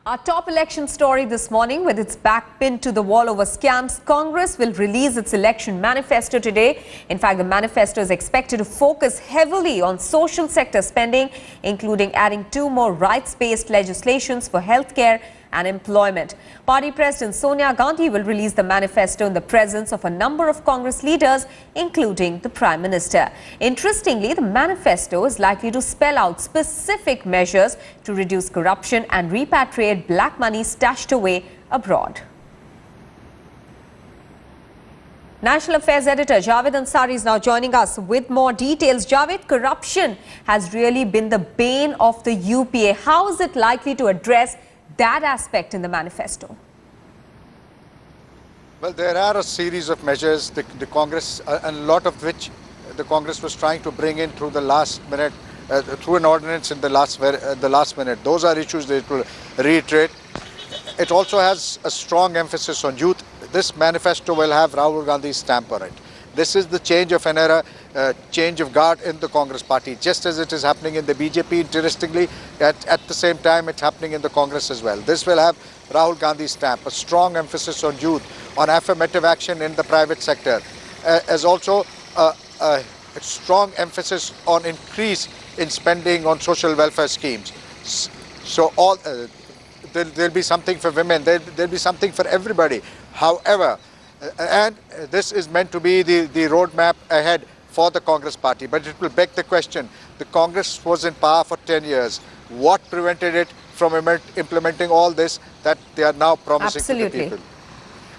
Our top election story this morning, with its back pinned to the wall over scams, Congress will release its election manifesto today. In fact, the manifesto is expected to focus heavily on social sector spending, including adding 2 more rights-based legislations for healthcare and employment. Party President Sonia Gandhi will release the manifesto in the presence of a number of Congress leaders, including the Prime Minister. Interestingly, the manifesto is likely to spell out specific measures to reduce corruption and repatriate black money stashed away abroad. National Affairs Editor Javed Ansari is now joining us with more details. Javed, corruption has really been the bane of the UPA. How is it likely to address that aspect in the manifesto? Well, there are a series of measures, the Congress, a lot of which the Congress was trying to bring in through the last minute, through an ordinance in the last minute. Those are issues that it will reiterate. It also has a strong emphasis on youth. This manifesto will have Rahul Gandhi's stamp on it. This is the change of an era, change of guard in the Congress party, just as it is happening in the BJP. Interestingly, at the same time, it's happening in the Congress as well. This will have Rahul Gandhi's stamp, a strong emphasis on youth, on affirmative action in the private sector, as also a strong emphasis on increase in spending on social welfare schemes. So there'll be something for women, there'll be something for everybody. However, and this is meant to be the roadmap ahead for the Congress party. But it will beg the question, the Congress was in power for 10 years. What prevented it from implementing all this that they are now promising to the people?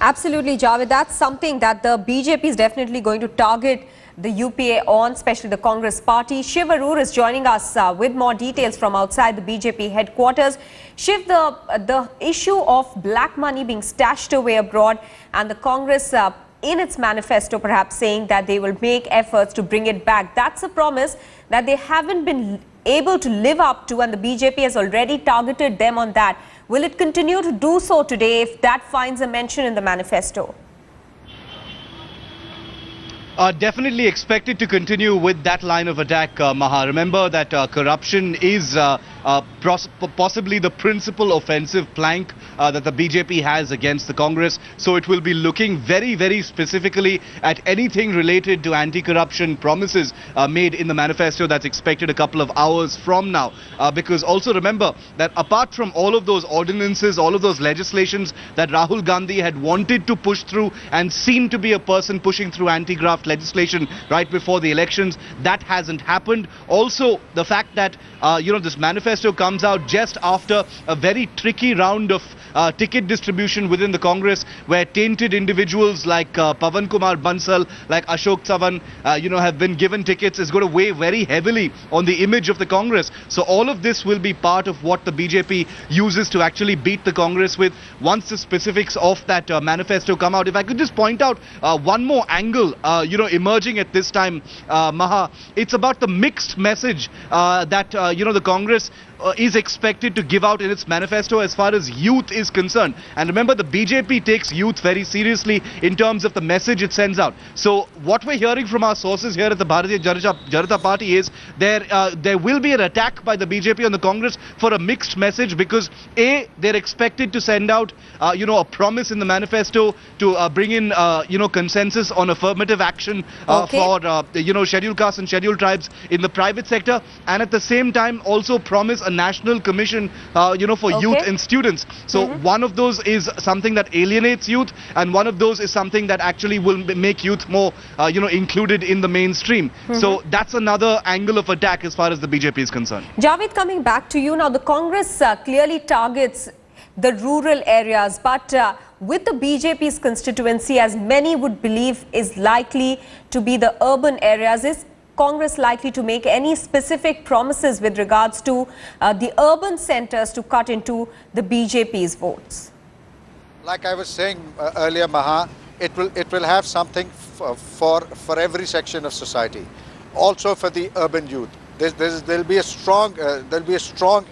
Absolutely, Javed. That's something that the BJP is definitely going to target the UPA on, especially the Congress party. Shiv Arur is joining us with more details from outside the BJP headquarters. Shiv, the issue of black money being stashed away abroad, and the Congress in its manifesto perhaps saying that they will make efforts to bring it back. That's a promise that they haven't been able to live up to, and the BJP has already targeted them on that. Will it continue to do so today if that finds a mention in the manifesto? Definitely expected to continue with that line of attack, Maha. Remember that corruption is possibly the principal offensive plank that the BJP has against the Congress. So it will be looking very, very specifically at anything related to anti-corruption promises made in the manifesto that's expected a couple of hours from now. Because also remember that apart from all of those ordinances, all of those legislations that Rahul Gandhi had wanted to push through and seemed to be a person pushing through anti-graft legislation right before the elections, that hasn't happened. Also, the fact that this manifesto comes out just after a very tricky round of ticket distribution within the Congress, where tainted individuals like Pavan Kumar Bansal, like Ashok Chavan, have been given tickets, is going to weigh very heavily on the image of the Congress. So all of this will be part of what the BJP uses to actually beat the Congress with once the specifics of that manifesto come out. If I could just point out one more angle, emerging at this time, Maha, it's about the mixed message that, the Congress is expected to give out in its manifesto as far as youth is concerned. And remember, the BJP takes youth very seriously in terms of the message it sends out. So what we're hearing from our sources here at the Bharatiya Janata Party is there will be an attack by the BJP on the Congress for a mixed message, because A, they're expected to send out a promise in the manifesto to bring in consensus on affirmative action for scheduled castes and scheduled tribes in the private sector, and at the same time also promise a national commission for youth and students. So one of those is something that alienates youth, and one of those is something that actually will make youth more included in the mainstream. So that's another angle of attack as far as the BJP is concerned. Javed, coming back to you now, the Congress clearly targets the rural areas, but with the BJP's constituency, as many would believe is likely to be the urban areas, is Congress likely to make any specific promises with regards to the urban centers to cut into the BJP's votes? Like I was saying earlier, Maha, it will have something for every section of society. Also for the urban youth, there'll be a strong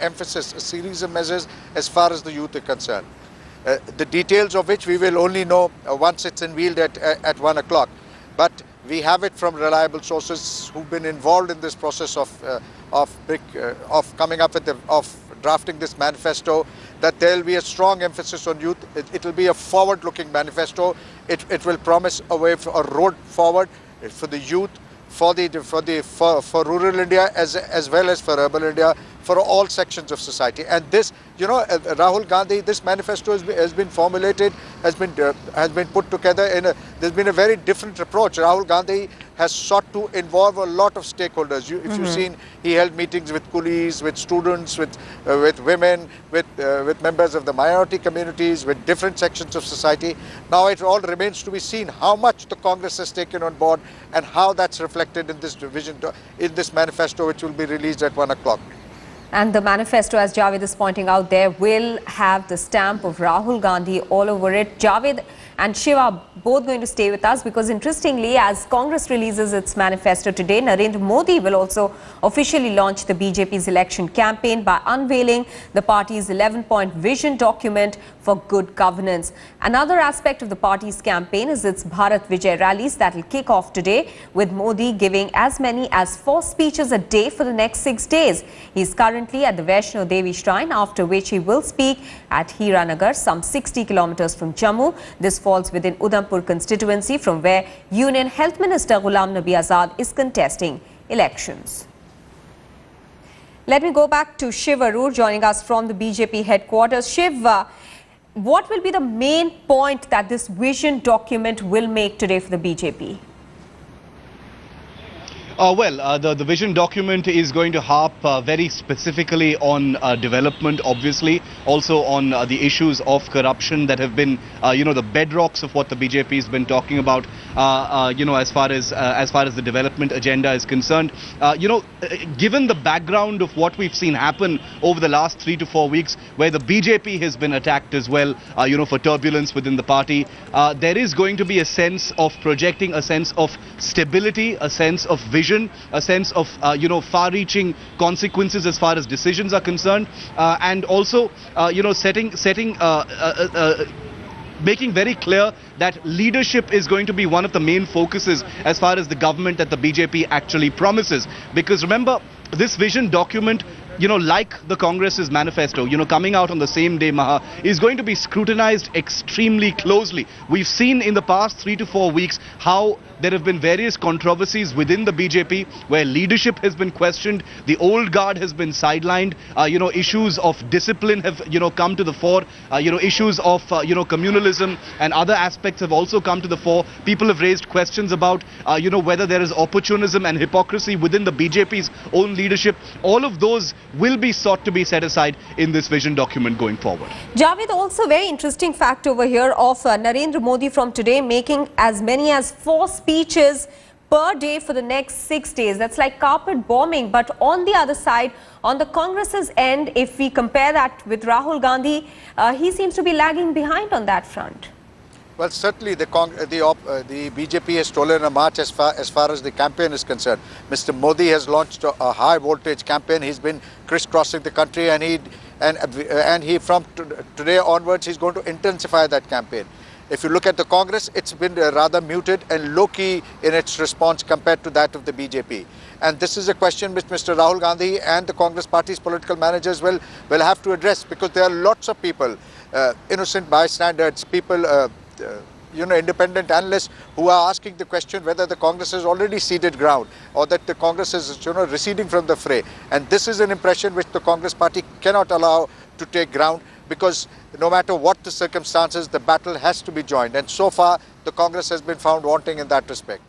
emphasis, a series of measures as far as the youth are concerned. The details of which we will only know once it's unveiled at 1 o'clock. But we have it from reliable sources who've been involved in this process of coming up with of drafting this manifesto, that there will be a strong emphasis on youth. It will be a forward-looking manifesto. It will promise a way for a road forward for the youth, for rural India as well as for urban India, for all sections of society. And this, Rahul Gandhi, this manifesto has been formulated, has been put together there's been a very different approach. Rahul Gandhi has sought to involve a lot of stakeholders. If you've seen, he held meetings with coolies, with students, with women, with members of the minority communities, with different sections of society. Now it all remains to be seen how much the Congress has taken on board and how that's reflected in this vision, in this manifesto, which will be released at 1 o'clock. And the manifesto, as Javed is pointing out there, will have the stamp of Rahul Gandhi all over it. Javed and Shiva both going to stay with us because, interestingly, as Congress releases its manifesto today, Narendra Modi will also officially launch the BJP's election campaign by unveiling the party's 11-point vision document for good governance. Another aspect of the party's campaign is its Bharat Vijay rallies that will kick off today, with Modi giving as many as 4 speeches a day for the next 6 days. He is currently at the Vaishno Devi Shrine, after which he will speak at Hiranagar, some 60 kilometers from Jammu. This falls within Udhampur constituency, from where Union Health Minister Ghulam Nabi Azad is contesting elections. Let me go back to Shiv Arur, joining us from the BJP headquarters. Shiv, what will be the main point that this vision document will make today for the BJP? The vision document is going to harp very specifically on development, obviously, also on the issues of corruption that have been, the bedrocks of what the BJP has been talking about, as far as the development agenda is concerned. Given the background of what we've seen happen over the last 3 to 4 weeks, where the BJP has been attacked as well, for turbulence within the party, there is going to be a sense of projecting a sense of stability, a sense of vision, a sense of far-reaching consequences as far as decisions are concerned, and also making very clear that leadership is going to be one of the main focuses as far as the government that the BJP actually promises. Because remember, this vision document, like the Congress's manifesto, coming out on the same day, Maha, is going to be scrutinized extremely closely. We've seen in the past 3 to 4 weeks how there have been various controversies within the BJP where leadership has been questioned, the old guard has been sidelined, issues of discipline have, come to the fore, issues of, communalism and other aspects have also come to the fore. People have raised questions about, whether there is opportunism and hypocrisy within the BJP's own leadership. All of those will be sought to be set aside in this vision document going forward. Javed, also very interesting fact over here of Narendra Modi from today making as many as 4 speeches per day for the next 6 days. That's like carpet bombing. But on the other side, on the Congress's end, if we compare that with Rahul Gandhi, he seems to be lagging behind on that front. Well, certainly the BJP has stolen a march as far as the campaign is concerned. Mr. Modi has launched a high voltage campaign. He's been crisscrossing the country, and he from today onwards he's going to intensify that campaign. If you look at the Congress, it's been rather muted and low-key in its response compared to that of the BJP. And this is a question which Mr. Rahul Gandhi and the Congress party's political managers will have to address, because there are lots of people, innocent bystanders, people, independent analysts who are asking the question whether the Congress has already ceded ground or that the Congress is, receding from the fray. And this is an impression which the Congress party cannot allow to take ground, because no matter what the circumstances, the battle has to be joined. And so far, the Congress has been found wanting in that respect.